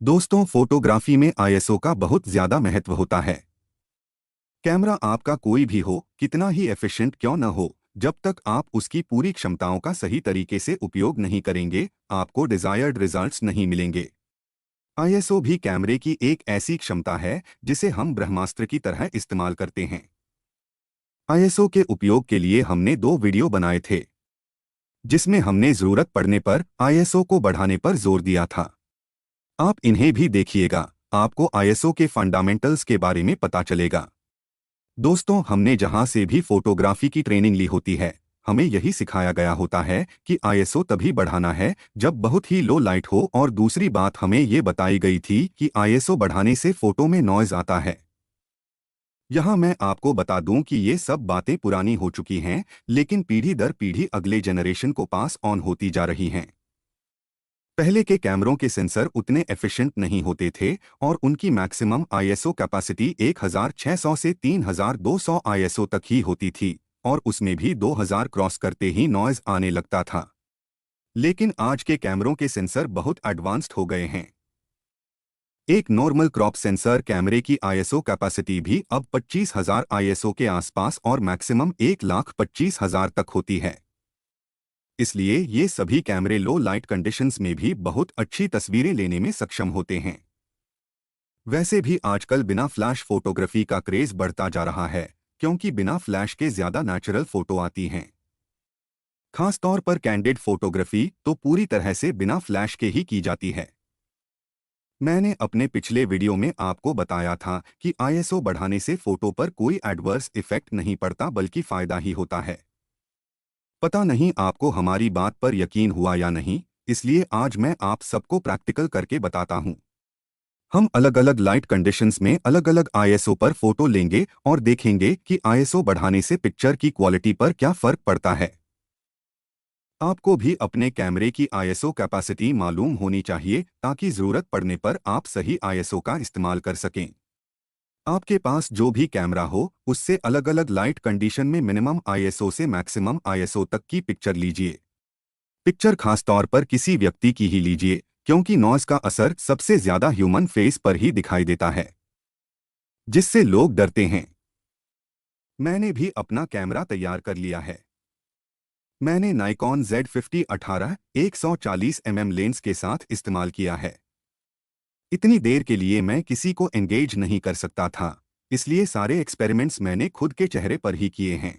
दोस्तों, फोटोग्राफी में आईएसओ का बहुत ज्यादा महत्व होता है। कैमरा आपका कोई भी हो, कितना ही एफिशिएंट क्यों न हो, जब तक आप उसकी पूरी क्षमताओं का सही तरीके से उपयोग नहीं करेंगे, आपको डिजायर्ड रिजल्ट्स नहीं मिलेंगे। आईएसओ भी कैमरे की एक ऐसी क्षमता है जिसे हम ब्रह्मास्त्र की तरह इस्तेमाल करते हैं। आईएसओ के उपयोग के लिए हमने 2 वीडियो बनाए थे, जिसमें हमने जरूरत पड़ने पर आईएसओ को बढ़ाने पर जोर दिया था। आप इन्हें भी देखिएगा, आपको आईएसओ के फंडामेंटल्स के बारे में पता चलेगा। दोस्तों, हमने जहां से भी फोटोग्राफी की ट्रेनिंग ली होती है, हमें यही सिखाया गया होता है कि आईएसओ तभी बढ़ाना है जब बहुत ही लो लाइट हो, और दूसरी बात हमें ये बताई गई थी कि आईएसओ बढ़ाने से फोटो में नॉइज आता है। यहाँ मैं आपको बता दूं कि ये सब बातें पुरानी हो चुकी हैं, लेकिन पीढ़ी दर पीढ़ी अगले जनरेशन को पास ऑन होती जा रही हैं। पहले के कैमरों के सेंसर उतने एफिशिएंट नहीं होते थे, और उनकी मैक्सिमम आईएसओ कैपेसिटी 1600 से 3200 आईएसओ तक ही होती थी, और उसमें भी 2000 क्रॉस करते ही नॉइज आने लगता था। लेकिन आज के कैमरों के सेंसर बहुत एडवांस्ड हो गए हैं। एक नॉर्मल क्रॉप सेंसर कैमरे की आईएसओ कैपेसिटी भी अब 25,000 आईएसओ के आसपास और मैक्सिमम 1,25,000 तक होती है। इसलिए ये सभी कैमरे लो लाइट कंडीशंस में भी बहुत अच्छी तस्वीरें लेने में सक्षम होते हैं। वैसे भी आजकल बिना फ्लैश फोटोग्राफी का क्रेज बढ़ता जा रहा है, क्योंकि बिना फ्लैश के ज्यादा नेचुरल फोटो आती हैं। खासतौर पर कैंडिड फोटोग्राफी तो पूरी तरह से बिना फ्लैश के ही की जाती है। मैंने अपने पिछले वीडियो में आपको बताया था कि आईएसओ बढ़ाने से फोटो पर कोई एडवर्स इफेक्ट नहीं पड़ता, बल्कि फायदा ही होता है। पता नहीं आपको हमारी बात पर यकीन हुआ या नहीं, इसलिए आज मैं आप सबको प्रैक्टिकल करके बताता हूं। हम अलग अलग लाइट कंडीशंस में अलग अलग आईएसओ पर फोटो लेंगे और देखेंगे कि आईएसओ बढ़ाने से पिक्चर की क्वालिटी पर क्या फर्क पड़ता है। आपको भी अपने कैमरे की आईएसओ कैपेसिटी मालूम होनी चाहिए, ताकि जरूरत पड़ने पर आप सही आईएसओ का इस्तेमाल कर सकें। आपके पास जो भी कैमरा हो, उससे अलग अलग लाइट कंडीशन में मिनिमम आईएसओ से मैक्सिमम आईएसओ तक की पिक्चर लीजिए। पिक्चर खासतौर पर किसी व्यक्ति की ही लीजिए, क्योंकि नॉइज का असर सबसे ज्यादा ह्यूमन फेस पर ही दिखाई देता है, जिससे लोग डरते हैं। मैंने भी अपना कैमरा तैयार कर लिया है। मैंने नाइकॉन Z50-18 140 mm लेंस के साथ इस्तेमाल किया है। इतनी देर के लिए मैं किसी को एंगेज नहीं कर सकता था, इसलिए सारे एक्सपेरिमेंट्स मैंने खुद के चेहरे पर ही किए हैं।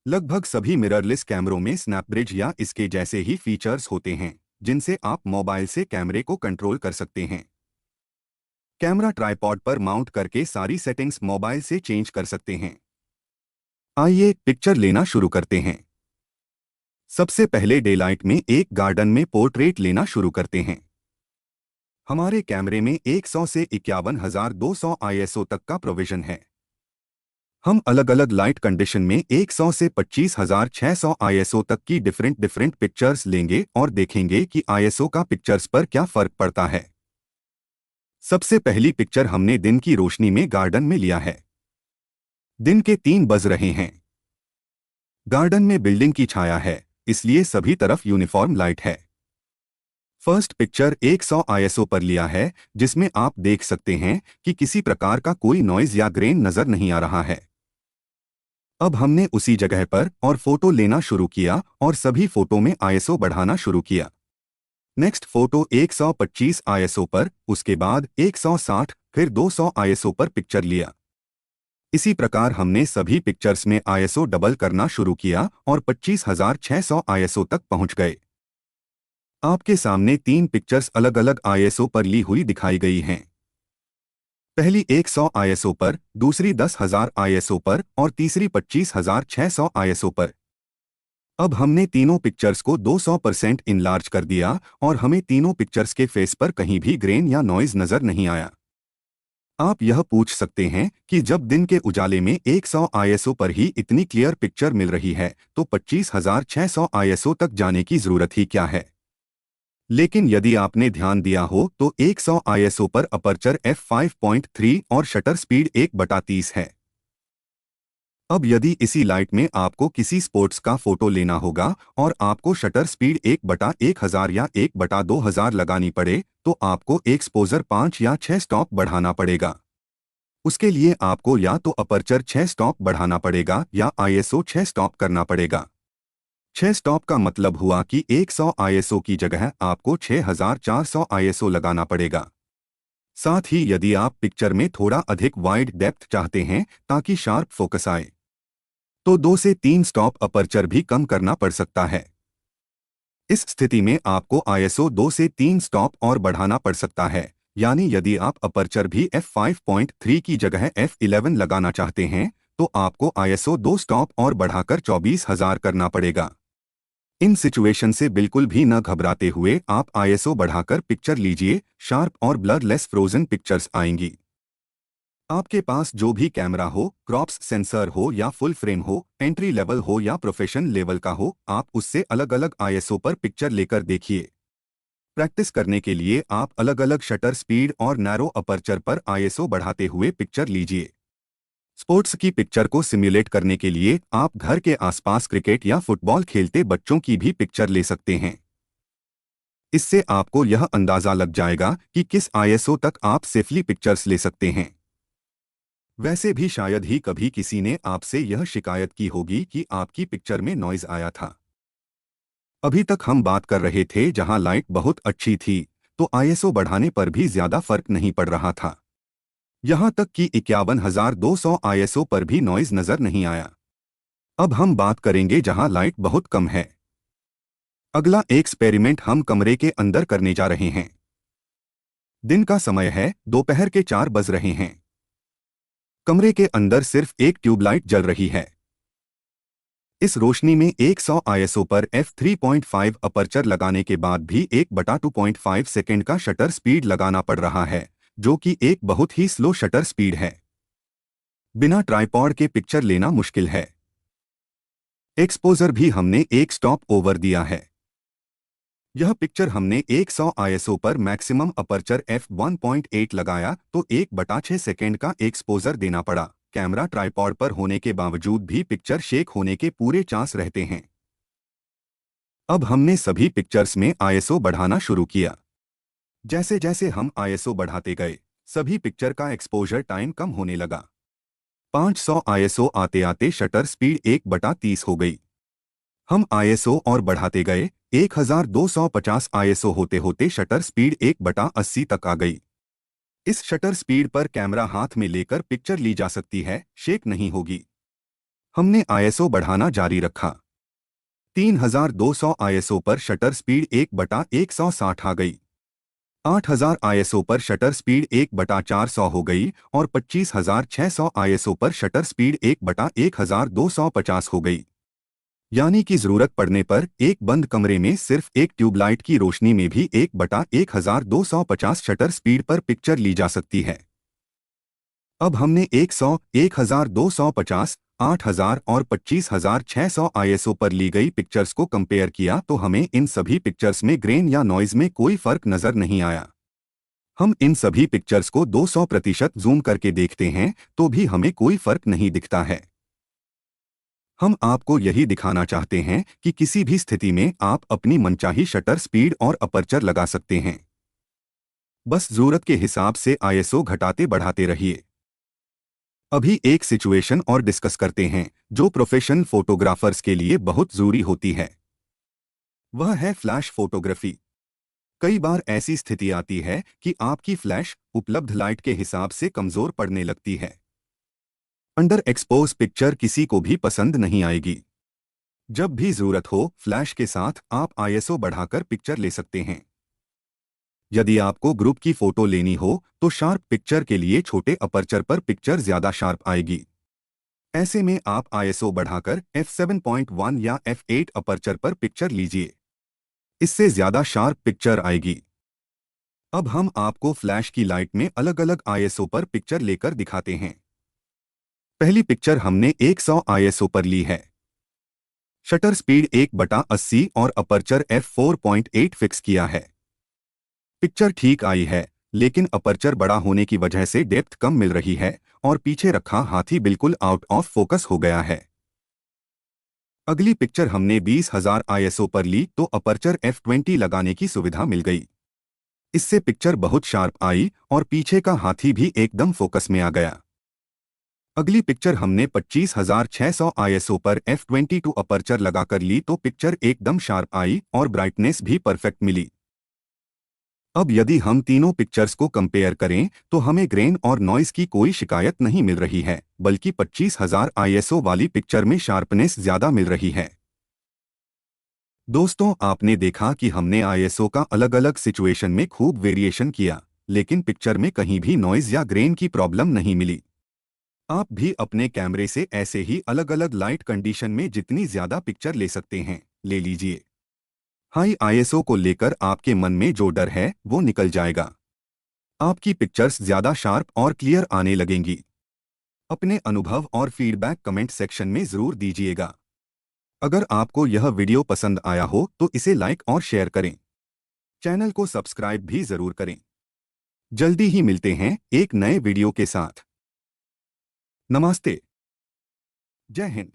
लगभग सभी मिररलेस कैमरों में स्नैपब्रिज या इसके जैसे ही फीचर्स होते हैं, जिनसे आप मोबाइल से कैमरे को कंट्रोल कर सकते हैं। कैमरा ट्राइपॉड पर माउंट करके सारी सेटिंग्स मोबाइल से चेंज कर सकते हैं। आइए पिक्चर लेना शुरू करते हैं। सबसे पहले डेलाइट में एक गार्डन में पोर्ट्रेट लेना शुरू करते हैं। हमारे कैमरे में 100 से 51,200 आईएसओ तक का प्रोविजन है। हम अलग अलग लाइट कंडीशन में 100 से 25,600 आईएसओ तक की डिफरेंट पिक्चर्स लेंगे और देखेंगे कि आईएसओ का पिक्चर्स पर क्या फर्क पड़ता है। सबसे पहली पिक्चर हमने दिन की रोशनी में गार्डन में लिया है। दिन के 3 बज रहे हैं। गार्डन में बिल्डिंग की छाया है, इसलिए सभी तरफ यूनिफॉर्म लाइट है। फर्स्ट पिक्चर 100 आईएसओ पर लिया है, जिसमें आप देख सकते हैं कि किसी प्रकार का कोई नॉइज या ग्रेन नजर नहीं आ रहा है। अब हमने उसी जगह पर और फोटो लेना शुरू किया और सभी फोटो में आईएसओ बढ़ाना शुरू किया। नेक्स्ट फोटो 125 आईएसओ पर, उसके बाद 160, फिर 200 आईएसओ पर पिक्चर लिया। इसी प्रकार हमने सभी पिक्चर्स में आईएसओ डबल करना शुरू किया और 25,600 आईएसओ तक पहुंच गए। आपके सामने 3 पिक्चर्स अलग अलग आईएसओ पर ली हुई दिखाई गई हैं। पहली 100 आईएसओ पर, दूसरी 10,000 आईएसओ पर और तीसरी 25,600 आईएसओ पर। अब हमने तीनों पिक्चर्स को 200% इनलार्ज कर दिया और हमें तीनों पिक्चर्स के फेस पर कहीं भी ग्रेन या नॉइज नजर नहीं आया। आप यह पूछ सकते हैं कि जब दिन के उजाले में 100 आईएसओ पर ही इतनी क्लियर पिक्चर मिल रही है, तो 25,600 आईएसओ तक जाने की जरूरत ही क्या है। लेकिन यदि आपने ध्यान दिया हो तो 100 आईएसओ पर अपर्चर f5.3 और शटर स्पीड 1/30 है। अब यदि इसी लाइट में आपको किसी स्पोर्ट्स का फोटो लेना होगा और आपको शटर स्पीड 1/1000 या 1/2000 लगानी पड़े, तो आपको एक्सपोजर 5 या 6 स्टॉप बढ़ाना पड़ेगा। उसके लिए आपको या तो अपर्चर 6 स्टॉप बढ़ाना पड़ेगा या आईएसओ 6 स्टॉप करना पड़ेगा। 6 स्टॉप का मतलब हुआ कि 100 आईएसओ की जगह आपको 6400 आईएसओ लगाना पड़ेगा। साथ ही यदि आप पिक्चर में थोड़ा अधिक वाइड डेप्थ चाहते हैं ताकि शार्प फोकस आए, तो 2 से 3 स्टॉप अपर्चर भी कम करना पड़ सकता है। इस स्थिति में आपको आईएसओ 2 से 3 स्टॉप और बढ़ाना पड़ सकता है, यानी यदि आप अपर्चर भी f5.3 की जगह f11 लगाना चाहते हैं, तो आपको आईएसओ 2 स्टॉप और बढ़ाकर 24,000 करना पड़ेगा। इन सिचुएशन से बिल्कुल भी न घबराते हुए आप आईएसओ बढ़ाकर पिक्चर लीजिए, शार्प और ब्लरलेस फ्रोजन पिक्चर्स आएंगी। आपके पास जो भी कैमरा हो, क्रॉप्स सेंसर हो या फुल फ्रेम हो, एंट्री लेवल हो या प्रोफेशन लेवल का हो, आप उससे अलग अलग आईएसओ पर पिक्चर लेकर देखिए। प्रैक्टिस करने के लिए आप अलग अलग शटर स्पीड और नैरो अपर्चर पर आईएसओ बढ़ाते हुए पिक्चर लीजिए। स्पोर्ट्स की पिक्चर को सिम्युलेट करने के लिए आप घर के आसपास क्रिकेट या फुटबॉल खेलते बच्चों की भी पिक्चर ले सकते हैं। इससे आपको यह अंदाजा लग जाएगा कि किस आईएसओ तक आप सेफली पिक्चर्स ले सकते हैं। वैसे भी शायद ही कभी किसी ने आपसे यह शिकायत की होगी कि आपकी पिक्चर में नॉइज आया था। अभी तक हम बात कर रहे थे जहां लाइट बहुत अच्छी थी, तो आईएसओ बढ़ाने पर भी ज्यादा फर्क नहीं पड़ रहा था। यहां तक कि 51,200 आईएसओ पर भी नॉइज नजर नहीं आया। अब हम बात करेंगे जहां लाइट बहुत कम है। अगला एक्सपेरिमेंट हम कमरे के अंदर करने जा रहे हैं। दिन का समय है, दोपहर के 4 बज रहे हैं। कमरे के अंदर सिर्फ एक ट्यूबलाइट जल रही है। इस रोशनी में 100 आईएसओ पर f3.5 अपर्चर लगाने के बाद भी 1/2.5 सेकेंड का शटर स्पीड लगाना पड़ रहा है, जो कि एक बहुत ही स्लो शटर स्पीड है। बिना ट्राइपॉड के पिक्चर लेना मुश्किल है। एक्सपोजर भी हमने एक स्टॉप ओवर दिया है। यह पिक्चर हमने 100 आईएसओ पर मैक्सिमम अपर्चर f1.8 लगाया तो 1/6 सेकेंड का एक्सपोजर देना पड़ा। कैमरा ट्राइपॉड पर होने के बावजूद भी पिक्चर शेक होने के पूरे चांस रहते हैं। अब हमने सभी पिक्चर्स में आईएसओ बढ़ाना शुरू किया। जैसे जैसे हम आईएसओ बढ़ाते गए, सभी पिक्चर का एक्सपोजर टाइम कम होने लगा। 500 आईएसओ आते आते शटर स्पीड 1/30 हो गई। हम आईएसओ और बढ़ाते गए, 1250 आईएसओ होते होते शटर स्पीड 1/80 तक आ गई। इस शटर स्पीड पर कैमरा हाथ में लेकर पिक्चर ली जा सकती है, शेक नहीं होगी। हमने आईएसओ बढ़ाना जारी रखा। 3200 आईएसओ पर शटर स्पीड 1/160 आ गई। 8000 आईएसओ पर शटर स्पीड 1/400 हो गई और 25,600 आईएसओ पर शटर स्पीड 1/1250 हो गई। यानी कि जरूरत पड़ने पर एक बंद कमरे में सिर्फ एक ट्यूबलाइट की रोशनी में भी 1/1250 शटर स्पीड पर पिक्चर ली जा सकती है। अब हमने 100, 1250, 8000 और 25,600 आईएसओ पर ली गई पिक्चर्स को कंपेयर किया तो हमें इन सभी पिक्चर्स में ग्रेन या नॉइज में कोई फर्क नजर नहीं आया। हम इन सभी पिक्चर्स को 200% जूम करके देखते हैं तो भी हमें कोई फर्क नहीं दिखता है। हम आपको यही दिखाना चाहते हैं कि किसी भी स्थिति में आप अपनी मनचाही शटर स्पीड और अपर्चर लगा सकते हैं। बस जरूरत के हिसाब से आईएसओ घटाते बढ़ाते रहिए। अभी एक सिचुएशन और डिस्कस करते हैं जो प्रोफेशनल फोटोग्राफर्स के लिए बहुत जरूरी होती है। वह है फ्लैश फोटोग्राफी। कई बार ऐसी स्थिति आती है कि आपकी फ्लैश उपलब्ध लाइट के हिसाब से कमजोर पड़ने लगती है। अंडर एक्सपोज पिक्चर किसी को भी पसंद नहीं आएगी। जब भी जरूरत हो, फ्लैश के साथ आप आईएसओ बढ़ाकर पिक्चर ले सकते हैं। यदि आपको ग्रुप की फोटो लेनी हो तो शार्प पिक्चर के लिए छोटे अपर्चर पर पिक्चर ज्यादा शार्प आएगी। ऐसे में आप आईएसओ बढ़ाकर f7.1 या f8 अपर्चर पर पिक्चर लीजिए। इससे ज्यादा शार्प पिक्चर आएगी। अब हम आपको फ्लैश की लाइट में अलग अलग आईएसओ पर पिक्चर लेकर दिखाते हैं। पहली पिक्चर हमने 100 आईएसओ पर ली है। शटर स्पीड 1/80 और अपर्चर f4.8 फिक्स किया है। पिक्चर ठीक आई है, लेकिन अपर्चर बड़ा होने की वजह से डेप्थ कम मिल रही है और पीछे रखा हाथी बिल्कुल आउट ऑफ फोकस हो गया है। अगली पिक्चर हमने 20,000 ISO पर ली तो अपर्चर f20 लगाने की सुविधा मिल गई। इससे पिक्चर बहुत शार्प आई और पीछे का हाथी भी एकदम फोकस में आ गया। अगली पिक्चर हमने 25,600 ISO पर f22 अपर्चर लगाकर ली तो पिक्चर एकदम शार्प आई और ब्राइटनेस भी परफेक्ट मिली। अब यदि हम तीनों पिक्चर्स को कंपेयर करें तो हमें ग्रेन और नॉइस की कोई शिकायत नहीं मिल रही है, बल्कि 25,000 ISO वाली पिक्चर में शार्पनेस ज्यादा मिल रही है। दोस्तों, आपने देखा कि हमने ISO का अलग अलग सिचुएशन में खूब वेरिएशन किया, लेकिन पिक्चर में कहीं भी नॉइज या ग्रेन की प्रॉब्लम नहीं मिली। आप भी अपने कैमरे से ऐसे ही अलग अलग लाइट कंडीशन में जितनी ज्यादा पिक्चर ले सकते हैं, ले लीजिए। हाई ISO को लेकर आपके मन में जो डर है वो निकल जाएगा। आपकी पिक्चर्स ज्यादा शार्प और क्लियर आने लगेंगी। अपने अनुभव और फीडबैक कमेंट सेक्शन में जरूर दीजिएगा। अगर आपको यह वीडियो पसंद आया हो तो इसे लाइक और शेयर करें। चैनल को सब्सक्राइब भी जरूर करें। जल्दी ही मिलते हैं एक नए वीडियो के साथ। नमस्ते। जय हिंद।